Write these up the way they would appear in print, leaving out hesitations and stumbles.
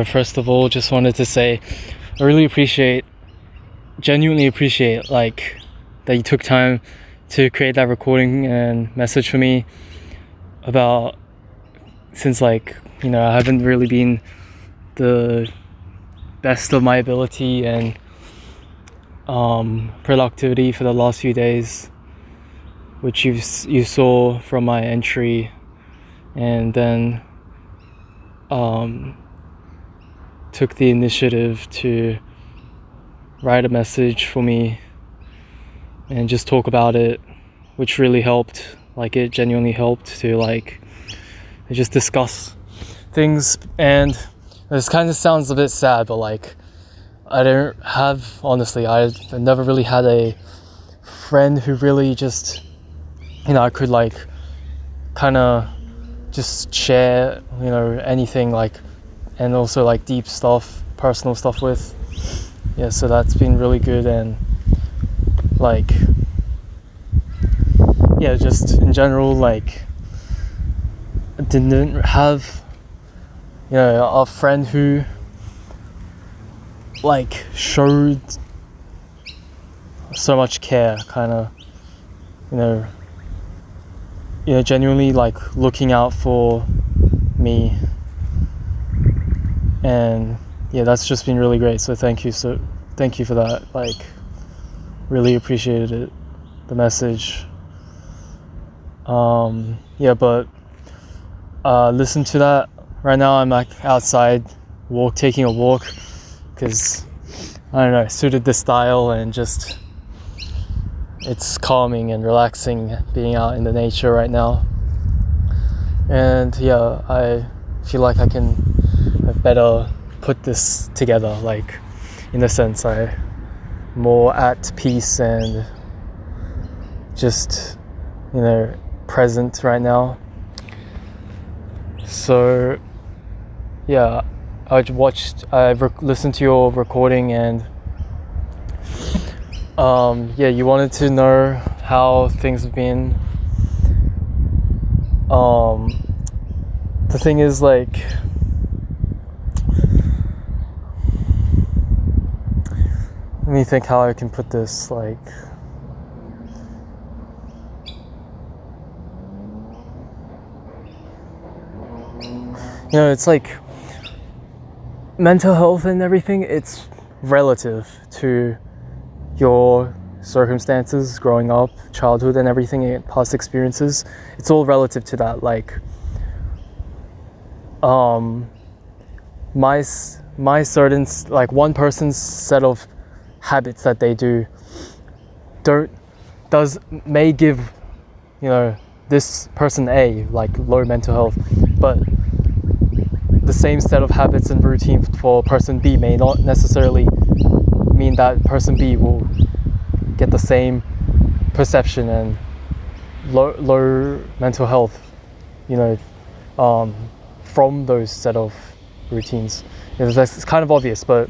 First of all, just wanted to say I really genuinely appreciate that you took time to create that recording and message for me about, since I haven't really been the best of my ability and productivity for the last few days, which you saw from my entry, and then took the initiative to write a message for me and just talk about it, which really helped. It genuinely helped to just discuss things. And this kind of sounds a bit sad, but I've never really had a friend who really just, I could kind of just share, anything, and also deep stuff, personal stuff with. Yeah, so that's been really good. And just in general, I didn't have a friend who showed so much care, kind of genuinely looking out for me. And that's just been really great. So thank you for that. Really appreciated it, the message. But listen to that. Right now I'm outside taking a walk, because I don't know, it suited the style, and just it's calming and relaxing being out in the nature right now. And I feel like I can better put this together, in a sense I'm more at peace and just present right now. So I've listened to your recording, and you wanted to know how things have been. The thing is, let me think how I can put this. It's mental health and everything, it's relative to your circumstances growing up, childhood and everything, past experiences. It's all relative to that. My certain, one person's set of habits that they do may give this person low mental health, but the same set of habits and routine for person B may not necessarily mean that person B will get the same perception and low mental health from those set of routines. It's kind of obvious, but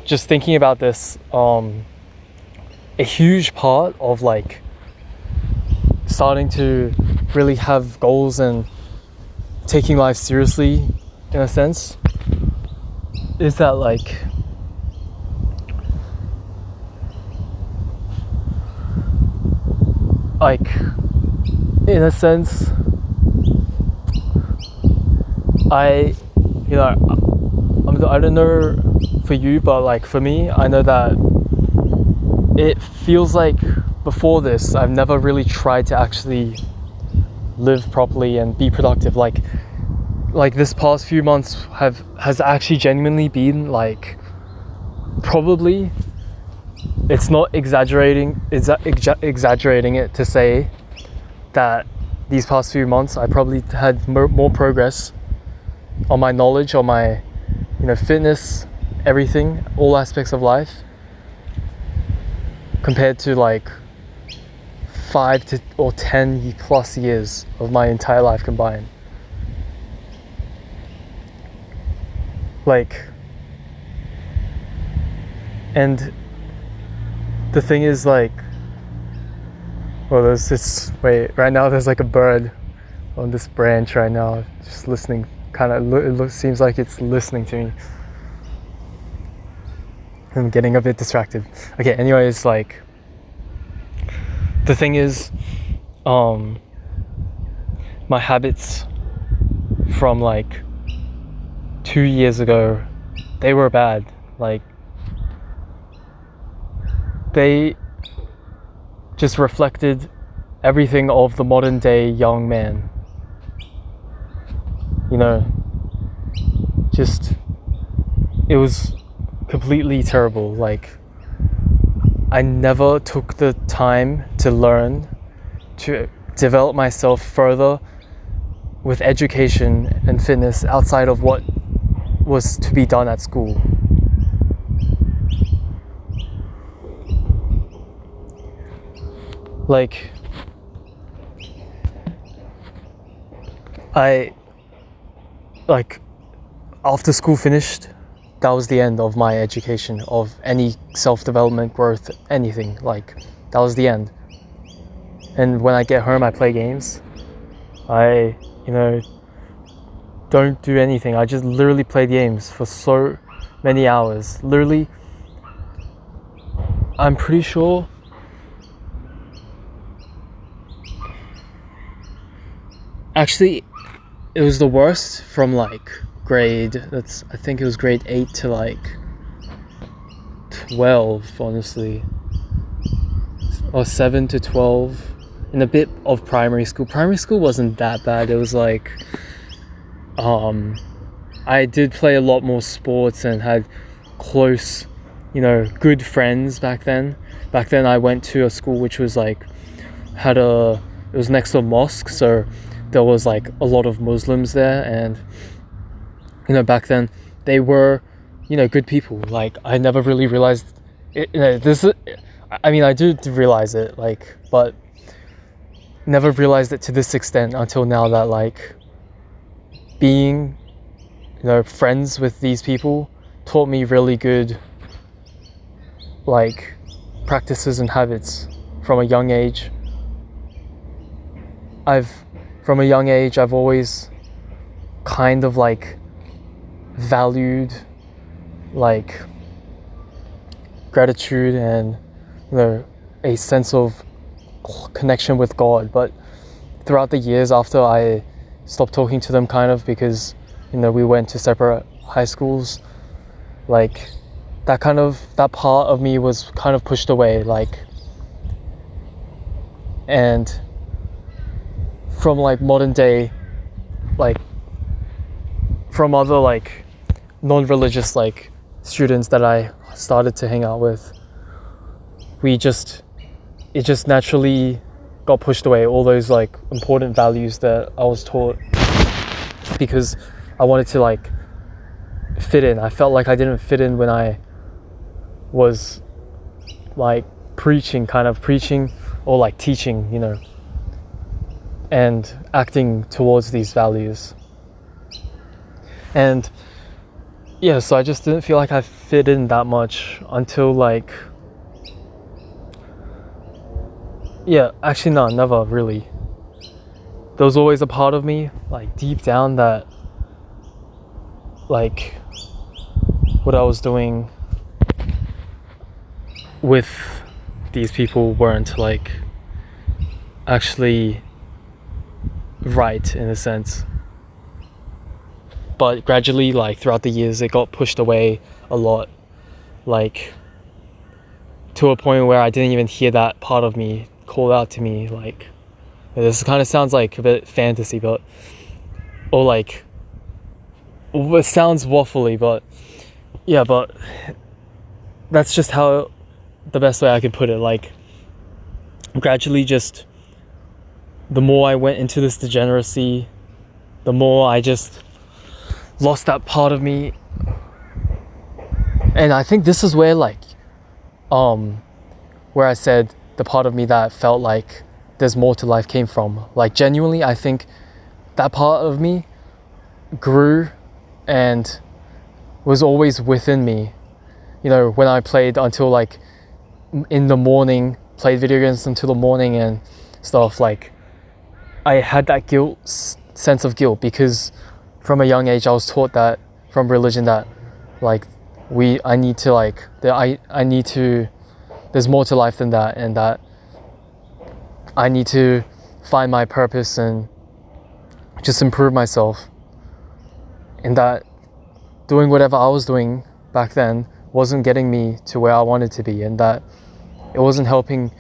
just thinking about this, a huge part of starting to really have goals and taking life seriously, in a sense, is that in a sense, I don't know for you, but for me, I know that it feels before this I've never really tried to actually live properly and be productive. This past few months has actually genuinely been probably, it's not exaggerating it to say that these past few months I probably had more progress on my knowledge, on my fitness, everything, all aspects of life, compared to 5 or 10 plus years of my entire life combined. And the thing is there's this, right now there's a bird on this branch right now, just listening kind of seems like it's listening to me. I'm getting a bit distracted. Okay, anyways, like, the thing is, my habits from like 2 years ago, they were bad. Like, they just reflected everything of the modern day young man. You know, just, it was completely terrible. Like, I never took the time to learn, to develop myself further with education and fitness outside of what was to be done at school. Like, after school finished, that was the end of my education, of any self-development, growth, anything. Like, that was the end. And when I get home, I play games. I, don't do anything. I just literally play games for so many hours. Literally, I'm pretty sure actually it was the worst from like I think it was grade 8 to like 12, honestly, or 7 to 12, and a bit of primary school. Primary school wasn't that bad. It was like, I did play a lot more sports and had close, good friends back then. Back then I went to a school which was like, it was next to a mosque, so there was like a lot of Muslims there, and back then they were, good people. Like, I never really realized it, I do realize it, like, but never realized it to this extent until now, that like being, friends with these people taught me really good like practices and habits from a young age. From a young age, I've always kind of like valued like gratitude and a sense of connection with God. But throughout the years after I stopped talking to them, kind of because we went to separate high schools, like that part of me was kind of pushed away, like, and from like modern day, like from other like non-religious like students that I started to hang out with, it just naturally got pushed away, all those like important values that I was taught, because I wanted to like fit in. I felt like I didn't fit in when I was like preaching or like teaching, and acting towards these values. And yeah, so I just didn't feel like I fit in that much until like, yeah, actually no, never really. There was always a part of me, like deep down, that like what I was doing with these people weren't like actually right, in a sense. But gradually, like throughout the years, it got pushed away a lot, like to a point where I didn't even hear that part of me call out to me. Like, this kind of sounds like a bit fantasy, but it sounds waffly, but yeah, but that's just how the best way I could put it. Like, gradually, just the more I went into this degeneracy, the more I just lost that part of me. And I think this is where like where I said the part of me that felt like there's more to life came from. Like, genuinely, I think that part of me grew and was always within me. When I played until like in the morning, played video games until the morning and stuff, like I had that sense of guilt because from a young age I was taught that from religion that like I need to like I need to, there's more to life than that, and that I need to find my purpose and just improve myself, and that doing whatever I was doing back then wasn't getting me to where I wanted to be, and that it wasn't helping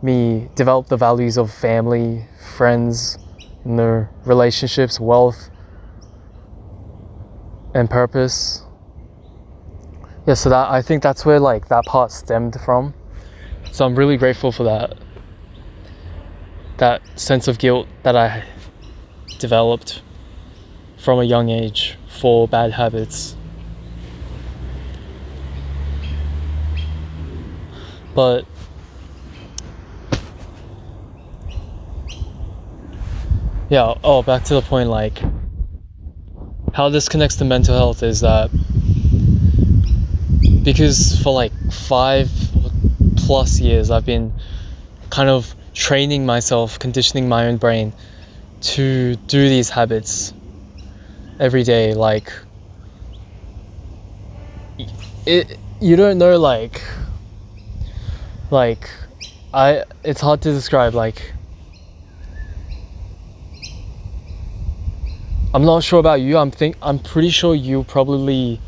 me develop the values of family, friends, and the relationships, wealth, and purpose. Yeah, so that, I think that's where like that part stemmed from. So I'm really grateful for that sense of guilt that I developed from a young age for bad habits. But yeah, back to the point, like how this connects to mental health is that because for like 5+ years I've been kind of training myself, conditioning my own brain to do these habits every day. Like you don't know, like it's hard to describe. Like I'm not sure about you. I'm pretty sure you probably,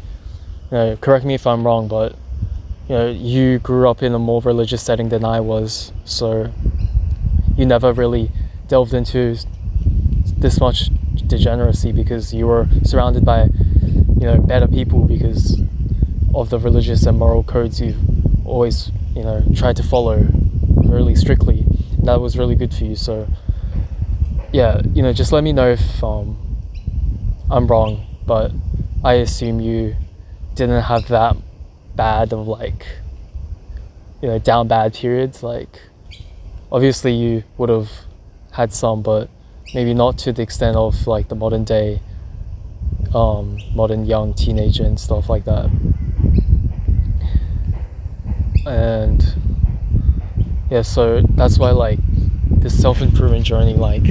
correct me if I'm wrong, but you grew up in a more religious setting than I was, so you never really delved into this much degeneracy because you were surrounded by better people because of the religious and moral codes you've always tried to follow really strictly. That was really good for you. So yeah, just let me know if I'm wrong, but I assume you didn't have that bad of like down bad periods. Like obviously you would have had some, but maybe not to the extent of like the modern day modern young teenager and stuff like that. And yeah, so that's why like this self-improvement journey, like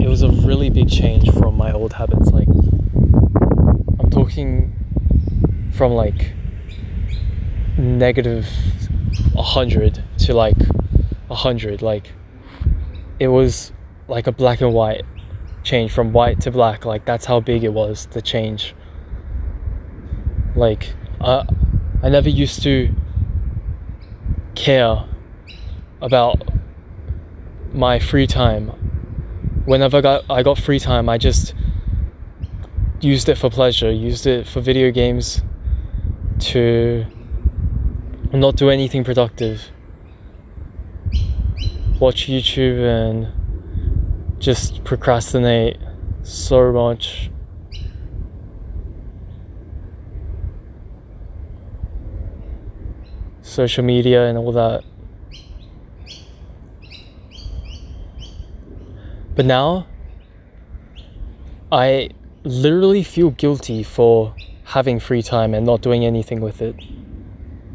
it was a really big change from my old habits. Like I'm talking from like negative 100 to like 100. Like it was like a black and white change, from white to black. Like that's how big it was, the change. Like I never used to care about my free time. Whenever I got free time, I just used it for pleasure, used it for video games, to not do anything productive, watch YouTube and just procrastinate so much. Social media and all that. But now I literally feel guilty for having free time and not doing anything with it.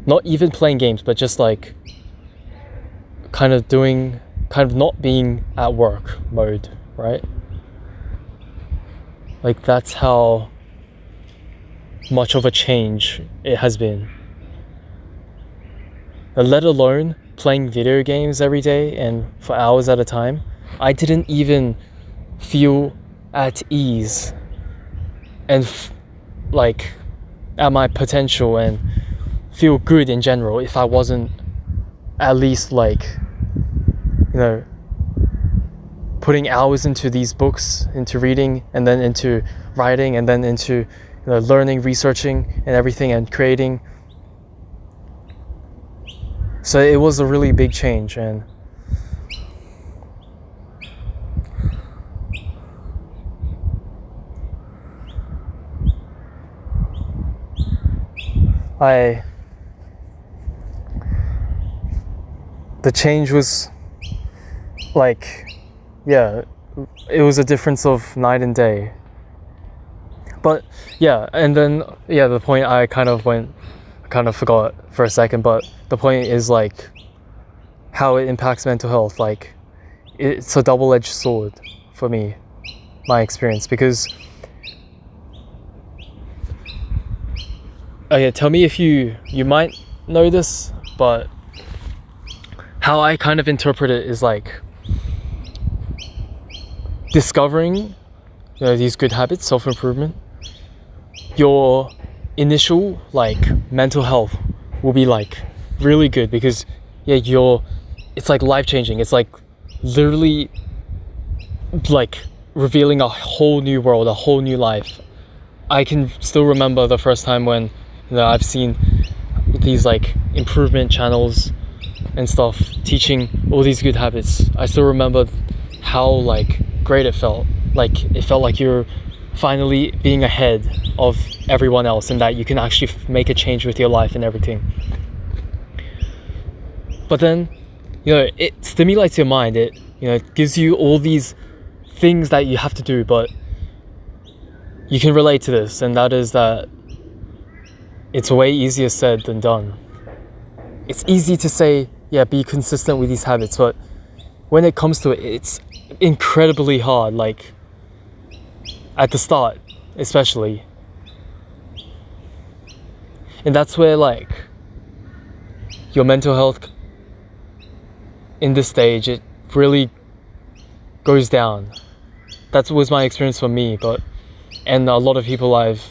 Not even playing games, but just like kind of not being at work mode, right? Like that's how much of a change it has been. Let alone playing video games every day and for hours at a time. I didn't even feel at ease and like at my potential and feel good in general if I wasn't at least like putting hours into these books, into reading, and then into writing, and then into learning, researching and everything, and creating. So it was a really big change, and the change was like, yeah, it was a difference of night and day. But yeah, and then the point I kind of forgot for a second, but the point is like how it impacts mental health. Like it's a double-edged sword for me. my experience, because okay, tell me if you might know this, but how I kind of interpret it is like discovering these good habits, self-improvement. Your initial like mental health will be like really good, because it's like life-changing. It's like literally like revealing a whole new world, a whole new life. I can still remember the first time when I've seen these like improvement channels and stuff teaching all these good habits. I still remember how like great it felt. Like it felt like you're finally being ahead of everyone else, and that you can actually make a change with your life and everything. But then it stimulates your mind. It it gives you all these things that you have to do, but you can relate to this, and that is that it's way easier said than done. It's easy to say, be consistent with these habits, but when it comes to it, it's incredibly hard, like at the start especially. And that's where like your mental health in this stage, it really goes down. That was my experience for me, and a lot of people I've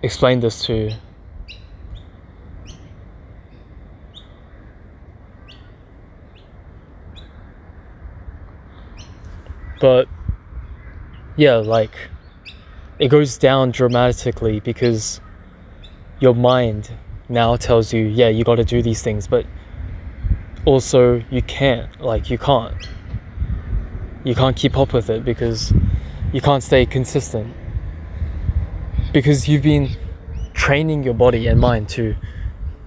explained this to. But like it goes down dramatically, because your mind now tells you, you got to do these things, but also you can't keep up with it, because you can't stay consistent, because you've been training your body and mind to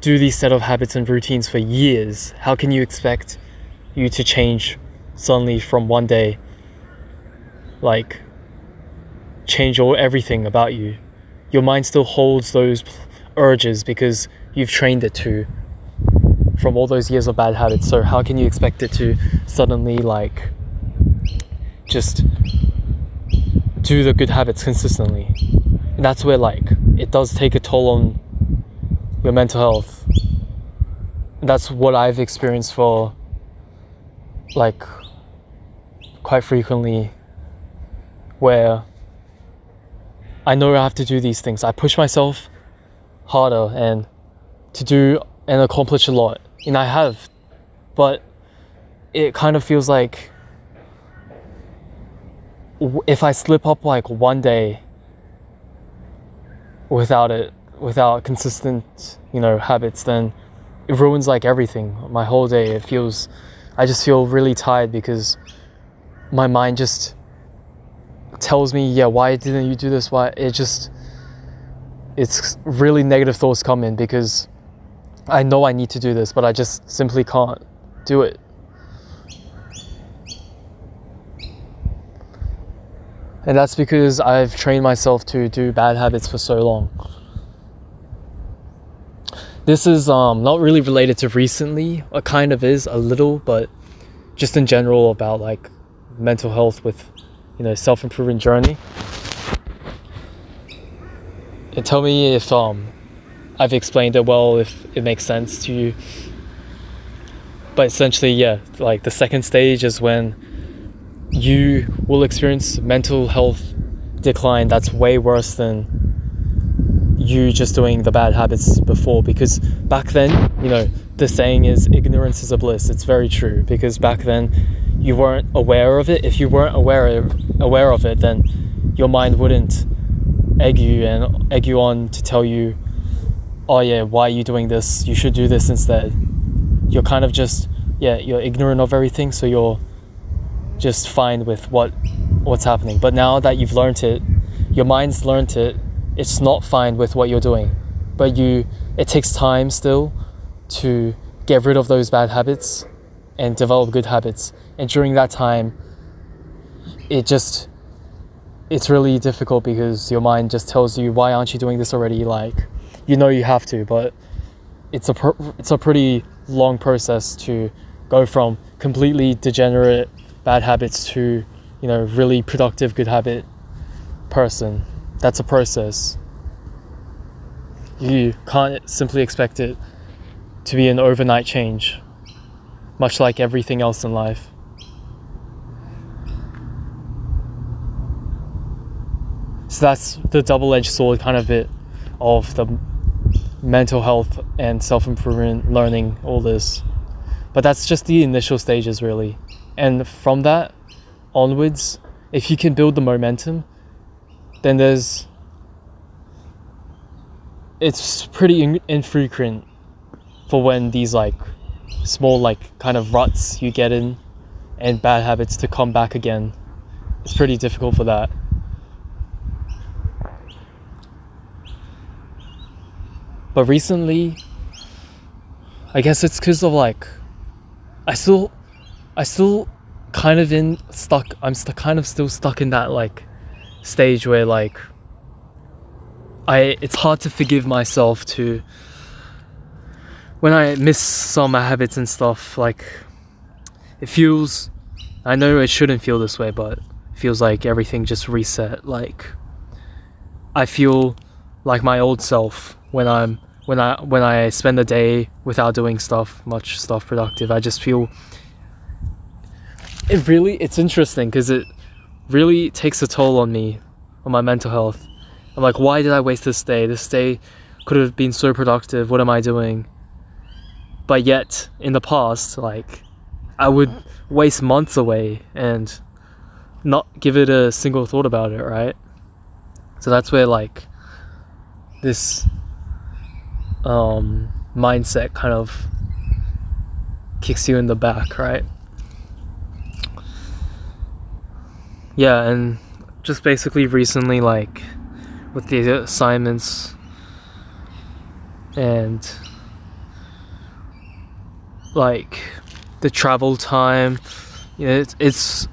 do these set of habits and routines for years. How can you expect you to change suddenly from one day, like change everything about you? Your mind still holds those urges because you've trained it to, from all those years of bad habits. So how can you expect it to suddenly like just do the good habits consistently? And that's where like it does take a toll on your mental health. And that's what I've experienced for like quite frequently, where I know I have to do these things. I push myself harder and to do and accomplish a lot, and I have, but it kind of feels like if I slip up like one day without consistent habits, then it ruins like everything, my whole day. I just feel really tired, because my mind just tells me, why didn't you do this? Why? It's really negative thoughts come in, because I know I need to do this, but I just simply can't do it. And that's because I've trained myself to do bad habits for so long. This is not really related to recently, or kind of is a little, but just in general about like mental health with self-improvement journey. And tell me if I've explained it well, if it makes sense to you. But essentially, like the second stage is when you will experience mental health decline that's way worse than you just doing the bad habits before. Because back then, the saying is ignorance is a bliss. It's very true, because back then you weren't aware of it. If you weren't aware of it, then your mind wouldn't egg you on to tell you, why are you doing this? You should do this instead. You're kind of just, you're ignorant of everything, so you're just fine with what's happening. But now that you've learned it, your mind's learned it, it's not fine with what you're doing. But it takes time still to get rid of those bad habits and develop good habits. And during that time, it's really difficult, because your mind just tells you, why aren't you doing this already? Like, you have to, but it's a pretty long process to go from completely degenerate bad habits to really productive, good habit person. That's a process. You can't simply expect it to be an overnight change, much like everything else in life. So that's the double-edged sword kind of bit of the mental health and self-improvement, learning all this. But that's just the initial stages, really. And from that onwards, if you can build the momentum, then it's pretty infrequent for when these like small like kind of ruts you get in and bad habits to come back again. It's pretty difficult for that. But recently, I guess it's because of like I still kind of I'm kind of still stuck in that like stage where like it's hard to forgive myself to when I miss some habits and stuff. Like I know it shouldn't feel this way, but it feels like everything just reset. Like I feel like my old self when I spend a day without doing much stuff productive. I just feel it's interesting because it really takes a toll on me, on my mental health. I'm like, why did I waste this day? This day could have been so productive. What am I doing? But yet, in the past, like, I would waste months away and not give it a single thought about it, right? So that's where, like, this mindset kind of kicks you in the back, right? Yeah, and just basically recently, like, with the assignments and like the travel time, it's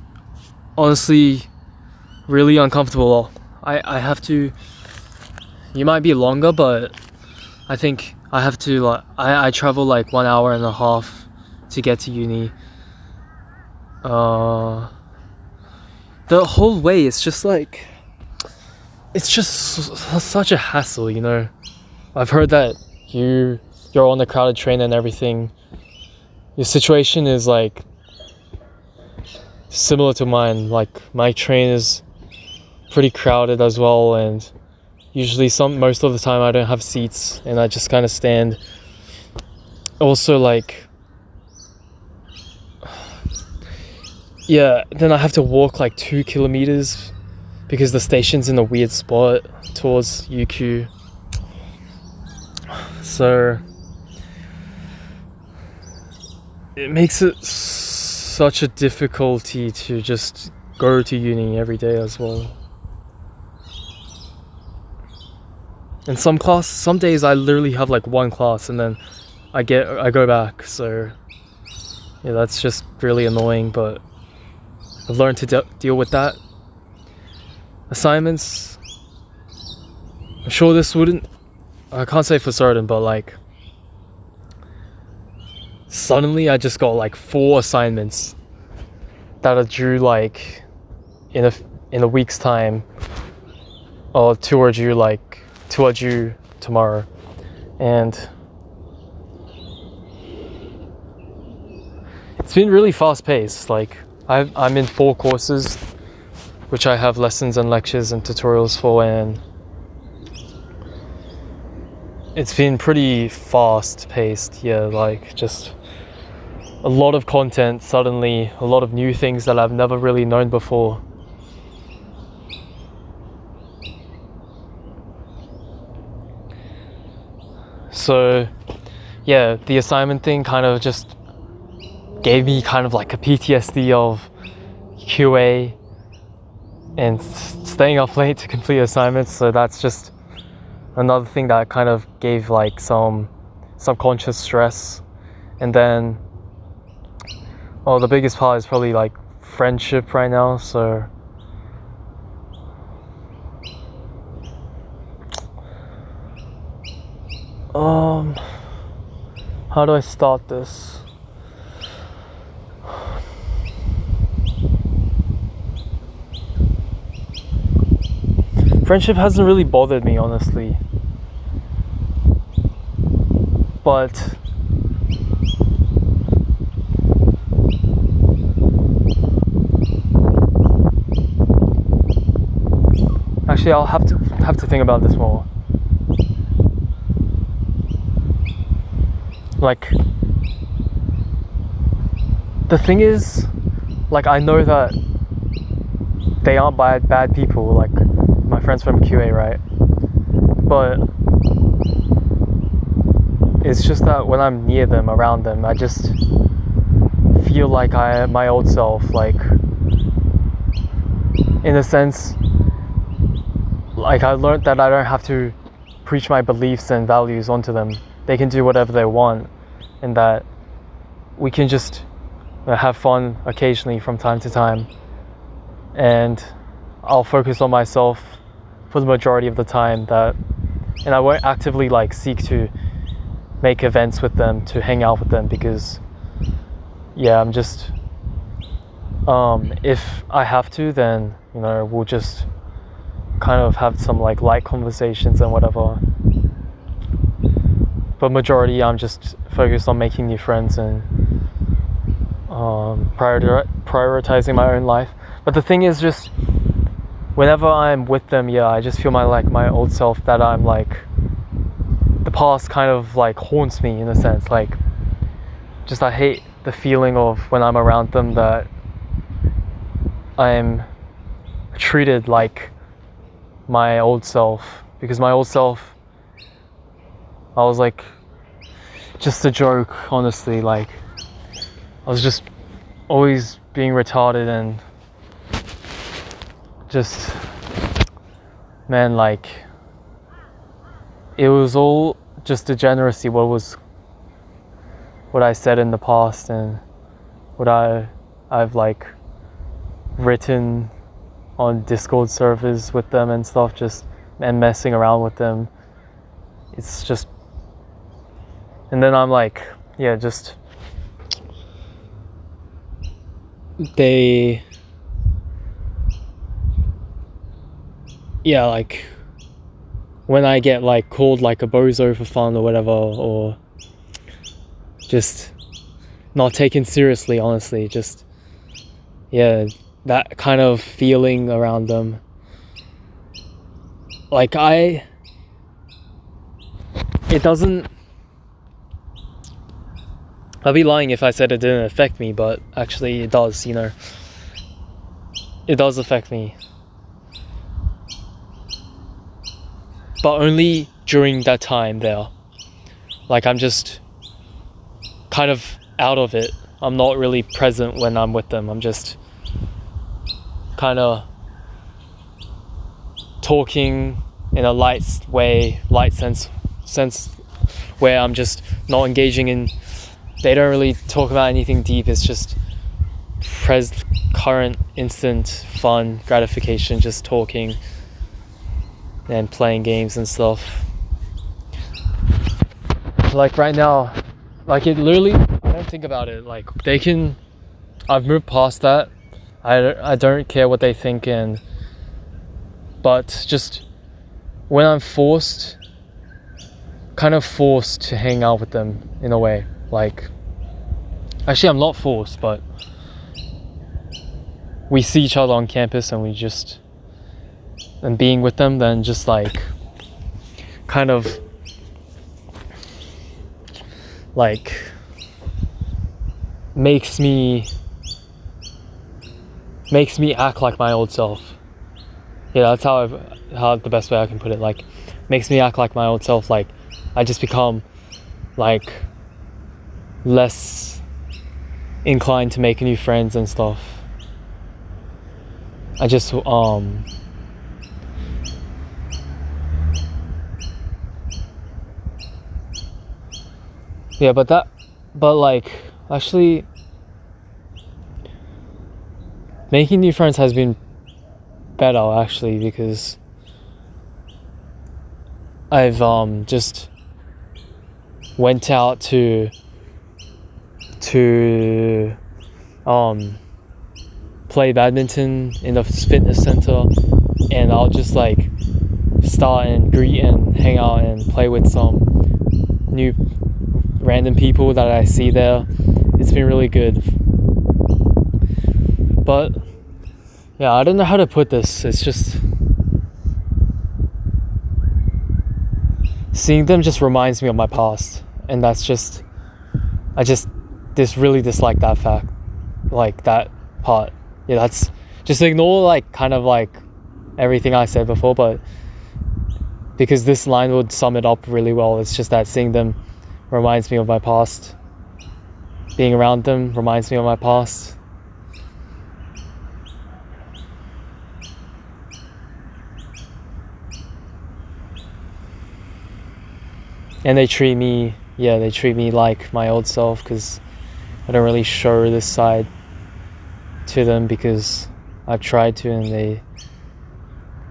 honestly really uncomfortable. I have to, you might be longer, but I think I have to, like, I travel like 1 hour and a half to get to uni. The whole way it's just like, it's just such a hassle, I've heard that you're on a crowded train and everything. Your situation is like similar to mine. Like my train is pretty crowded as well, and usually most of the time I don't have seats and I just kind of stand. Also, like, yeah, then I have to walk like 2 kilometers because the station's in a weird spot towards UQ. So it makes it such a difficulty to just go to uni every day as well. And some days I literally have like one class and then I go back. So yeah, that's just really annoying, but I've learned to deal with that. Assignments, I'm sure I can't say for certain, but like suddenly I just got like 4 assignments that are due like in a week's time, or 2 are due tomorrow, and it's been really fast paced. Like I'm in 4 courses which I have lessons and lectures and tutorials for, and it's been pretty fast paced. Yeah, like just a lot of content suddenly, a lot of new things that I've never really known before. So yeah, the assignment thing kind of just gave me kind of like a PTSD of QA and staying up late to complete assignments. So that's just another thing that kind of gave like some subconscious stress. And then the biggest part is probably like friendship right now. So how do I start this? friendship hasn't really bothered me, honestly. But actually, I'll have to think about this more. Like, the thing is, like, I know that they aren't bad people, like my friends from QA, right? But it's just that when I'm near them, around them, I just feel like my old self, like, in a sense, like, I learned that I don't have to preach my beliefs and values onto them. They can do whatever they want, and that we can just have fun occasionally from time to time, and I'll focus on myself for the majority of the time, and I won't actively like seek to make events with them, to hang out with them, because I'm just if I have to, then we'll just kind of have some like light conversations and whatever, but majority I'm just focused on making new friends and prioritizing my own life. But the thing is, just whenever I'm with them, I just feel my old self, that I'm like, the past kind of like haunts me in a sense. Like, just I hate the feeling of when I'm around them that I'm treated like my old self, because my old self, I was like just a joke, honestly. Like, I was just always being retarded and just, man, like, it was all just degeneracy, what I said in the past and what I've like written on Discord servers with them and stuff, and messing around with them. It's just, and then I'm like, just, they, like, when I get like called like a bozo for fun or whatever, or just not taken seriously, honestly, just that kind of feeling around them. Like, it doesn't, I'd be lying if I said it didn't affect me, but actually it does, it does affect me. But only during that time there. Like, I'm just kind of out of it. I'm not really present when I'm with them. I'm just kind of talking in a light sense where I'm just not engaging in, they don't really talk about anything deep. It's just current, instant, fun gratification, just talking and playing games and stuff. Like, right now, like, it literally, I don't think about it. Like, I've moved past that. I don't care what they think, but just when I'm kind of forced to hang out with them in a way. Like, actually, I'm not forced, but we see each other on campus and being with them, then just like kind of like makes me act like my old self. That's how the best way I can put it. Like, makes me act like my old self. Like, I just become like less inclined to make new friends and stuff. I just but like, actually, making new friends has been better, actually, because I've just went out to play badminton in the fitness center, and I'll just like start and greet and hang out and play with some new random people that I see there. It's been really good. But yeah, I don't know how to put this. It's just seeing them just reminds me of my past, and I just really dislike that fact, like that part. Yeah, that's just ignore like kind of like everything I said before, but because this line would sum it up really well. It's just that seeing them reminds me of my past. Being around them reminds me of my past. And they treat me like my old self, because I don't really show this side to them because I've tried to, and they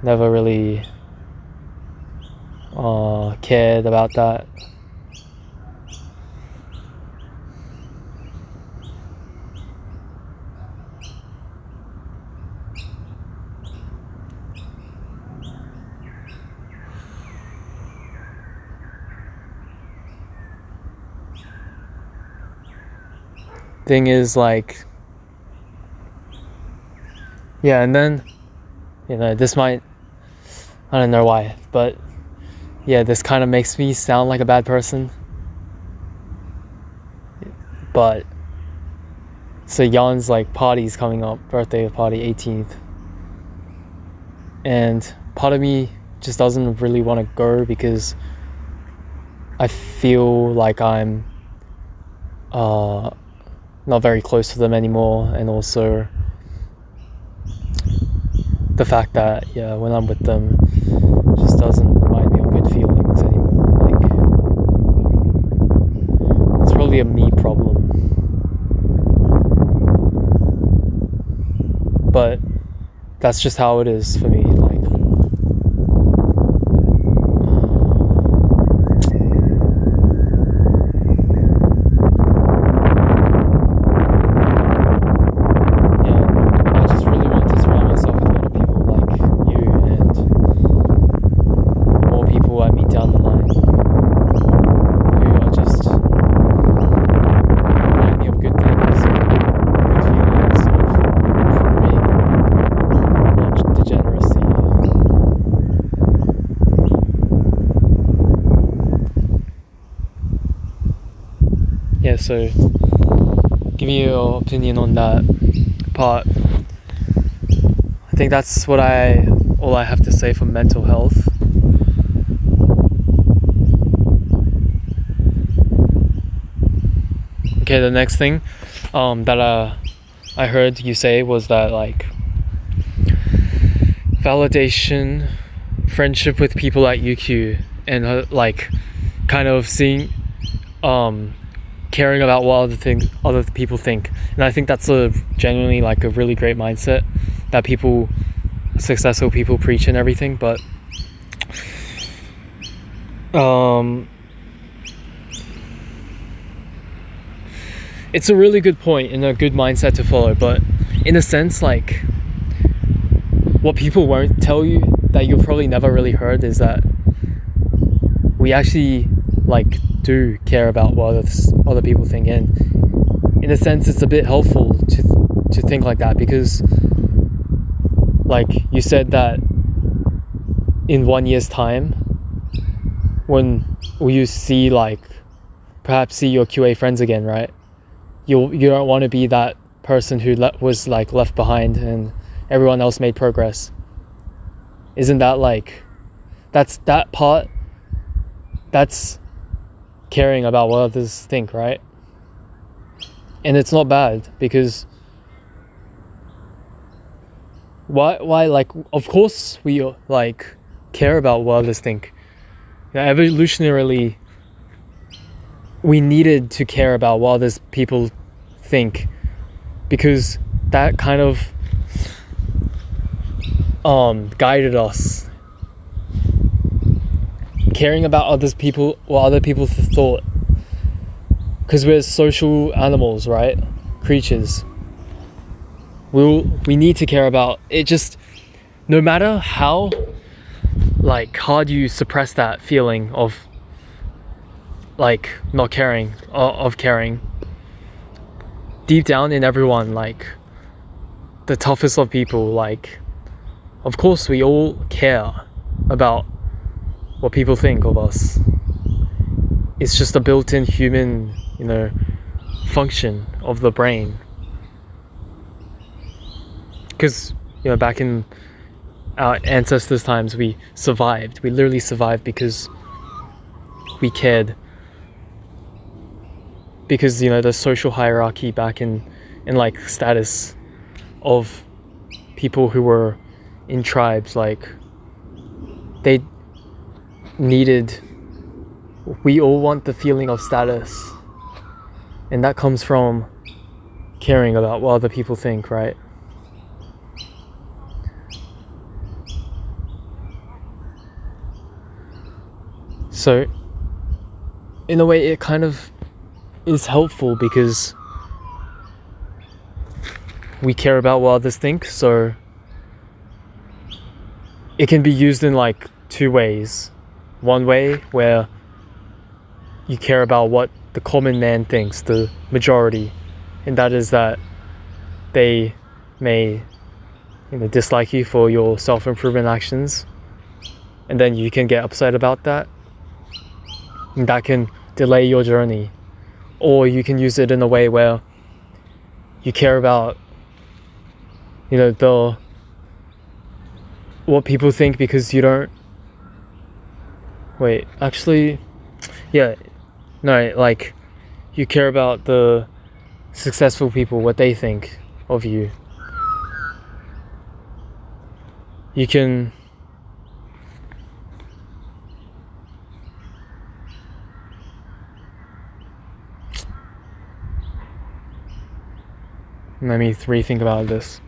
never really cared about that. Thing is, like, yeah, and then, this might, I don't know why, but yeah, this kind of makes me sound like a bad person. But so Jan's like party's coming up, birthday party, 18th, and part of me just doesn't really want to go because I feel like I'm not very close to them anymore, and also the fact that when I'm with them, it just doesn't remind me of good feelings anymore. Like, it's probably a me problem, but that's just how it is for me. Like, so give me your opinion on that part. I think that's all I have to say for mental health. Okay, the next thing that I heard you say was that, like, validation, friendship with people at UQ, and like kind of seeing caring about what other people think. And I think that's genuinely like a really great mindset that successful people preach and everything. But it's a really good point and a good mindset to follow. But in a sense, like, what people won't tell you that you've probably never really heard is that we actually like do care about what other people think, and in a sense it's a bit helpful to think like that, because like you said that in 1 year's time, when you perhaps see your QA friends again, right, you don't want to be that person who was like left behind and everyone else made progress. Isn't that like, that's caring about what others think, right? And it's not bad, because why like, of course we like care about what others think. Evolutionarily, we needed to care about what others people think, because that kind of guided us, caring about what other people thought, because we're social animals, right? Creatures. We need to care about it. Just no matter how like, how do you suppress that feeling of like not caring, of caring? Deep down in everyone, like the toughest of people, like, of course we all care about what people think of us. It's just a built-in human, function of the brain. Because, back in our ancestors' times, we survived. We literally survived because we cared. Because, the social hierarchy back in like status of people who were in tribes, like, they needed, we all want the feeling of status, and that comes from caring about what other people think, right? So in a way it kind of is helpful because we care about what others think, so it can be used in like two ways. One way where you care about what the common man thinks, the majority, and that is that they may dislike you for your self-improvement actions, and then you can get upset about that, and that can delay your journey. Or you can use it in a way where you care about what people think because you don't like you care about the successful people, what they think of you. You can let me rethink about this.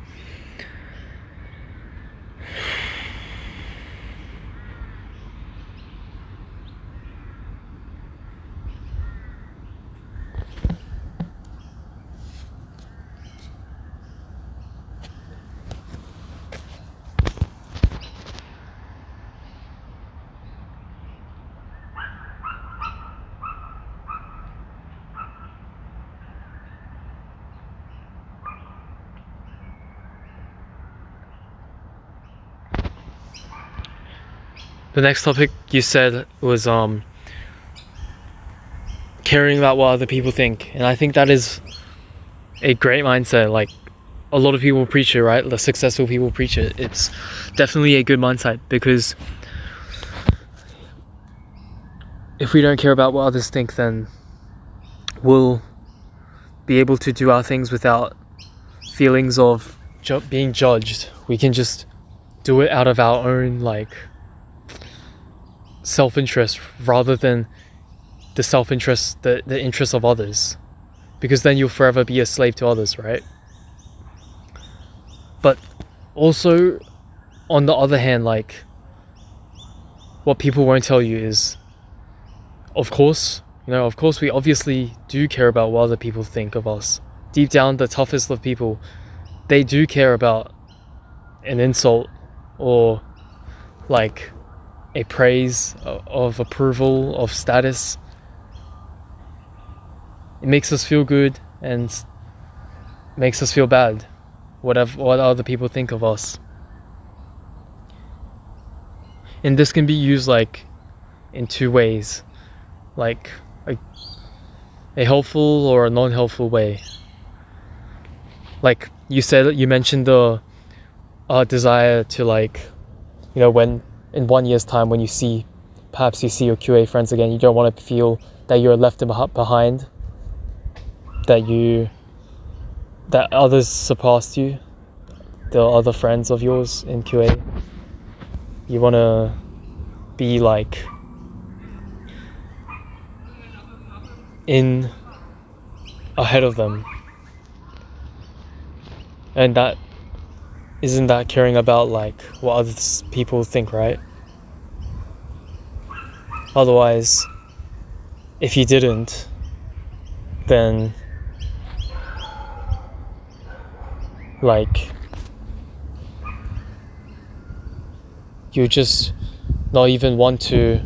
The next topic you said was caring about what other people think, and I think that is a great mindset. Like, a lot of people preach it, right? The successful people preach it. It's definitely a good mindset, because if we don't care about what others think, then we'll be able to do our things without feelings of being judged. We can just do it out of our own like self-interest rather than the self-interest, the interest of others, because then you'll forever be a slave to others, right? But also, on the other hand, like, what people won't tell you is, of course we obviously do care about what other people think of us. Deep down, the toughest of people, they do care about an insult or like a praise of approval, of status. It makes us feel good and makes us feel bad, what other people think of us. And this can be used like in two ways, like a helpful or a non-helpful way. Like you mentioned the desire to, like, when in 1 year's time, when you see your QA friends again, you don't want to feel that you're left behind, that others surpassed you, the other friends of yours in QA. You want to be like in ahead of them, and isn't that caring about like what other people think, right? Otherwise, if you didn't, then like you just not even want to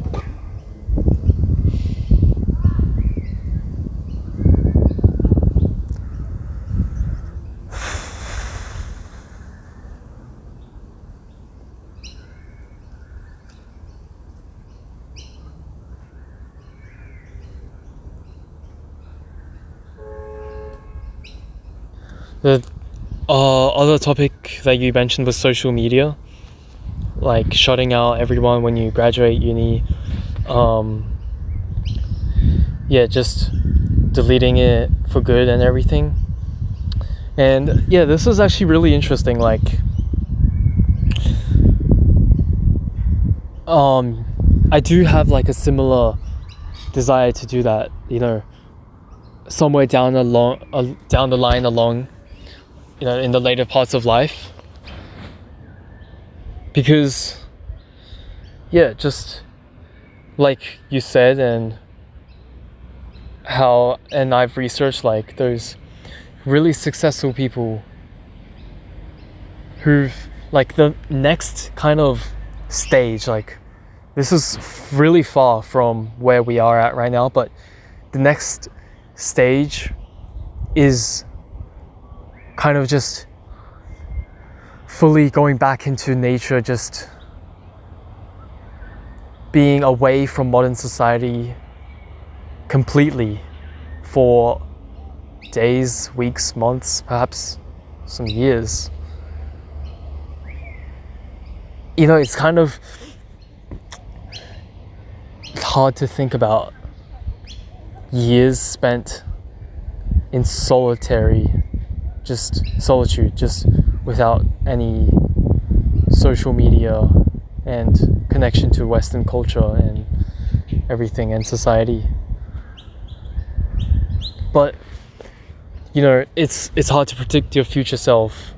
the other topic that you mentioned was social media, like shutting out everyone when you graduate uni. Just deleting it for good and everything. And yeah, this is actually really interesting. Like, I do have like a similar desire to do that, somewhere down the line along, in the later parts of life. Because, yeah, just like you said, and I've researched like those really successful people who've like the next kind of stage, like this is really far from where we are at right now, but the next stage is kind of just fully going back into nature, just being away from modern society completely for days, weeks, months, perhaps some years. It's kind of hard to think about years spent in solitude, just without any social media and connection to Western culture and everything and society. But it's hard to predict your future self.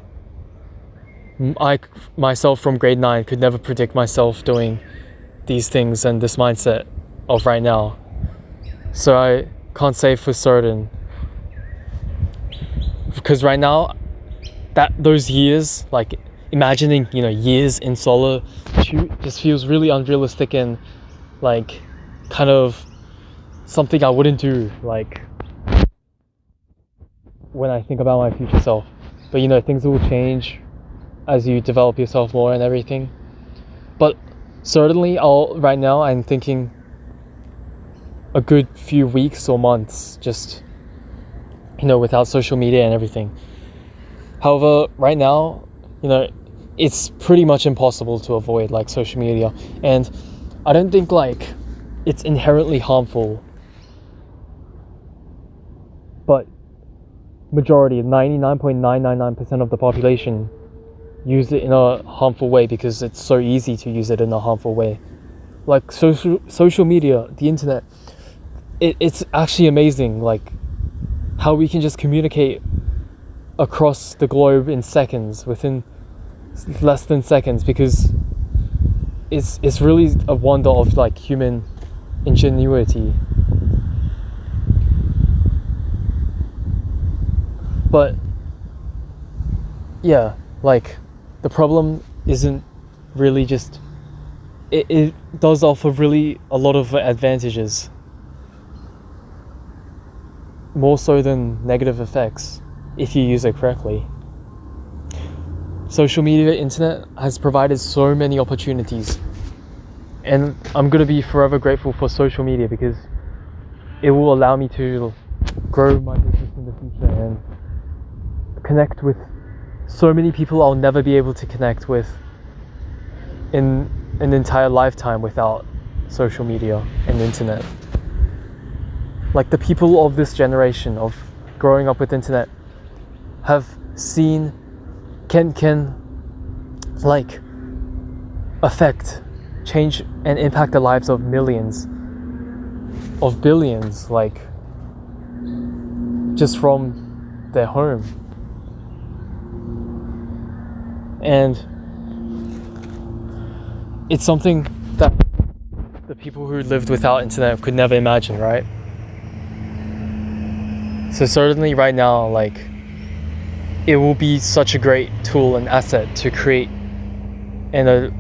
I myself from grade 9 could never predict myself doing these things and this mindset of right now. So I can't say for certain. Because right now, those years, like imagining, years in solitude just feels really unrealistic and like kind of something I wouldn't do, like when I think about my future self. But things will change as you develop yourself more and everything. But certainly right now I'm thinking a good few weeks or months just without social media and everything. However, right now, it's pretty much impossible to avoid like social media, and I don't think like it's inherently harmful, but majority, 99.999% of the population use it in a harmful way because it's so easy to use it in a harmful way. Like social media, the internet, it's actually amazing, like how we can just communicate across the globe in seconds, within less than seconds, because it's really a wonder of like human ingenuity. But yeah, like the problem isn't really just it does offer really a lot of advantages, more so than negative effects if you use it correctly. Social media, internet has provided so many opportunities, and I'm going to be forever grateful for social media because it will allow me to grow my business in the future and connect with so many people I'll never be able to connect with in an entire lifetime without social media and internet. Like the people of this generation of growing up with internet have seen can like affect, change and impact the lives of millions, of billions, like just from their home. And it's something that the people who lived without internet could never imagine, right? So certainly right now, like, it will be such a great tool and asset to create and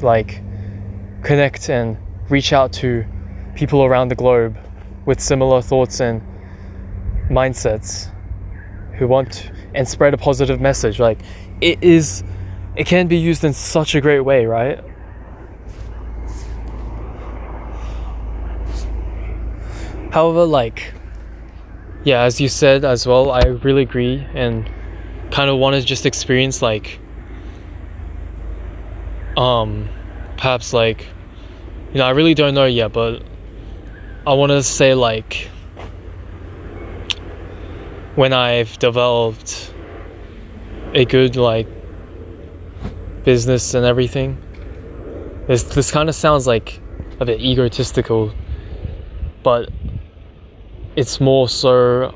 like connect and reach out to people around the globe with similar thoughts and mindsets who want and spread a positive message. Like, it can be used in such a great way, right? However, like, yeah, as you said as well, I really agree and kind of want to just experience, like, perhaps, like, I really don't know yet, but I want to say, like, when I've developed a good, like, business and everything. This kind of sounds like a bit egotistical, but it's more so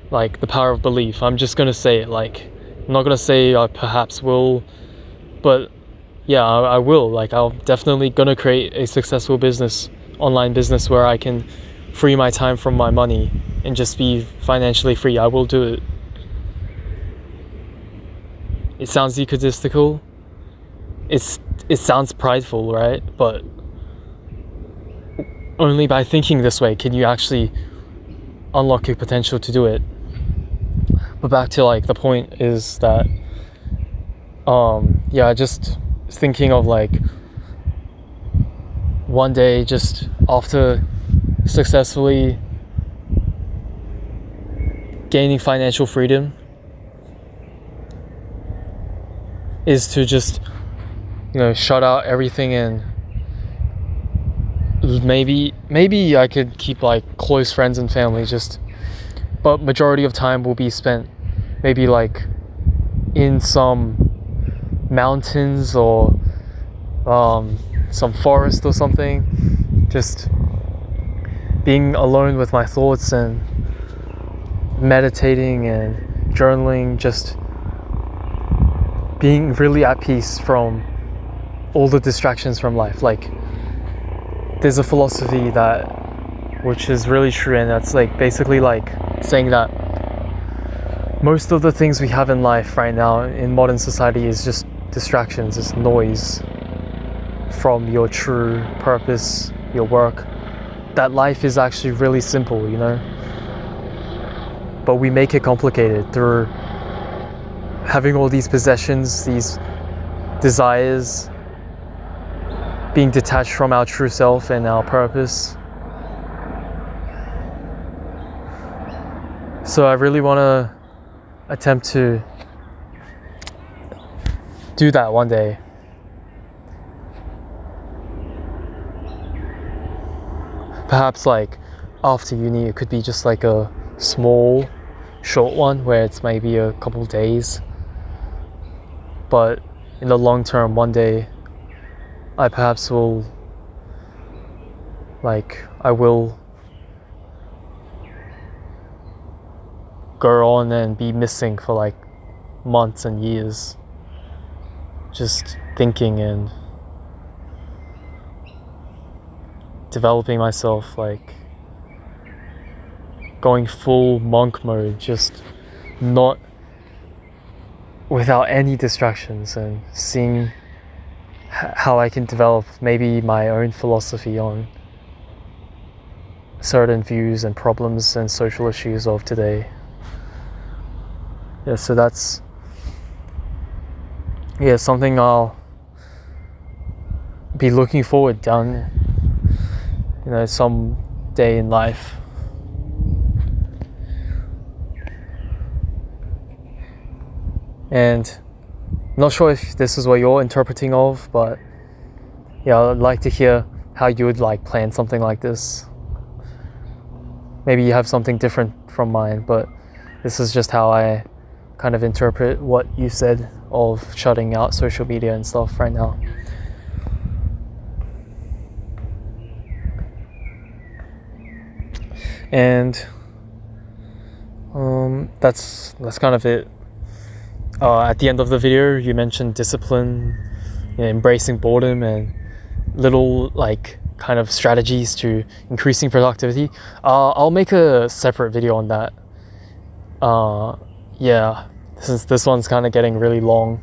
like the power of belief. I'm just gonna say it. Like, I'm not gonna say I perhaps will, but yeah, I will. Like, I'm definitely gonna create a successful business, online business, where I can free my time from my money and just be financially free. I will do it. It sounds egotistical. It sounds prideful, right? But only by thinking this way can you actually unlock your potential to do it. But back to, like, the point is that just thinking of, like, one day, just after successfully gaining financial freedom, is to just, shut out everything, and maybe I could keep, like, close friends and family, but majority of time will be spent maybe, like, in some mountains or some forest or something, just being alone with my thoughts and meditating and journaling, just being really at peace from all the distractions from life. Like, there's a philosophy which is really true, and that's, like, basically, like, saying that most of the things we have in life right now in modern society is just distractions, it's noise from your true purpose, your work. That life is actually really simple, but we make it complicated through having all these possessions, these desires, being detached from our true self and our purpose. So I really want to attempt to do that one day. Perhaps, like, after uni, it could be just like a small, short one where it's maybe a couple days. But in the long term, one day, I perhaps will, I will go on and be missing for, like, months and years, just thinking and developing myself, like, going full monk mode, just not without any distractions, and seeing how I can develop maybe my own philosophy on certain views and problems and social issues of today. Yeah, so that's something I'll be looking forward down, some day in life. And I'm not sure if this is what you're interpreting of, but yeah, I'd like to hear how you would, like, plan something like this. Maybe you have something different from mine, but this is just how I kind of interpret what you said of shutting out social media and stuff right now. And that's kind of it. At the end of the video, you mentioned discipline, embracing boredom, and little, like, kind of strategies to increasing productivity. I'll make a separate video on that. Since this one's kind of getting really long.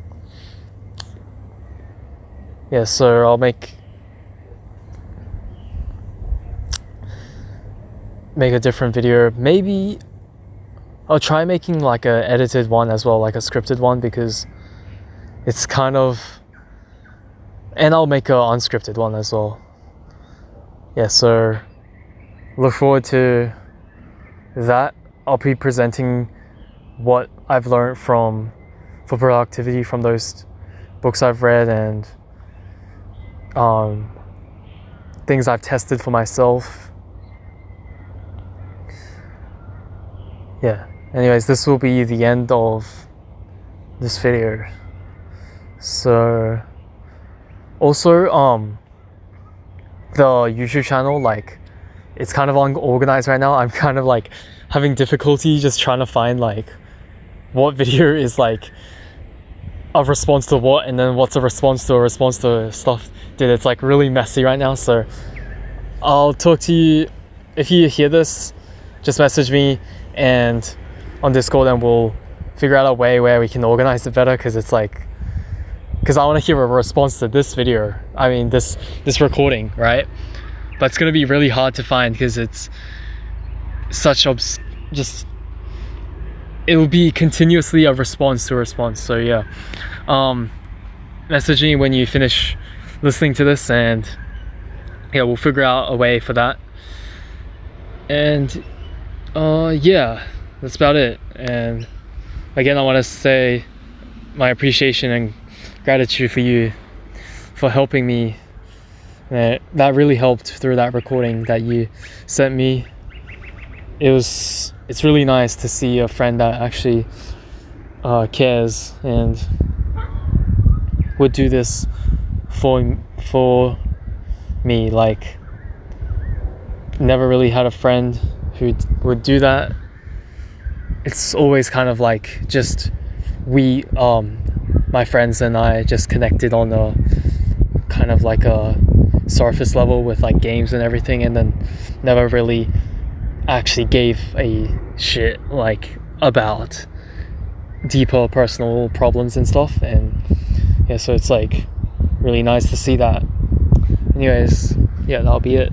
Yeah, so I'll make make a different video. Maybe I'll try making like a edited one as well, like a scripted one, because it's kind of, and I'll make a unscripted one as well. Yeah, so look forward to that. I'll be presenting what I've learned for productivity from those books I've read, and things I've tested for myself. Yeah, anyways, this will be the end of this video. So also the YouTube channel, like, it's kind of unorganized right now. I'm kind of like having difficulty just trying to find like what video is like a response to what, and then what's a response to stuff. Dude, it's like really messy right now. So I'll talk to you if you hear this. Just message me and on Discord, and we'll figure out a way where we can organize it better, because it's like, because I want to hear a response to this video. I mean this recording, right? But it's gonna be really hard to find because it's such just, it will be continuously a response to a response. So yeah, message me when you finish listening to this, and yeah, we'll figure out a way for that. And yeah, that's about it. And again, I want to say my appreciation and gratitude for you for helping me. That really helped through that recording that you sent me. It's really nice to see a friend that actually cares and would do this for me. Like, never really had a friend who would do that. It's always kind of like just my friends and I just connected on a kind of like a surface level with like games and everything, and then never really actually gave a shit like about deeper personal problems and stuff. And yeah, so it's like really nice to see that. Anyways, yeah, that'll be it.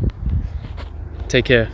Take care.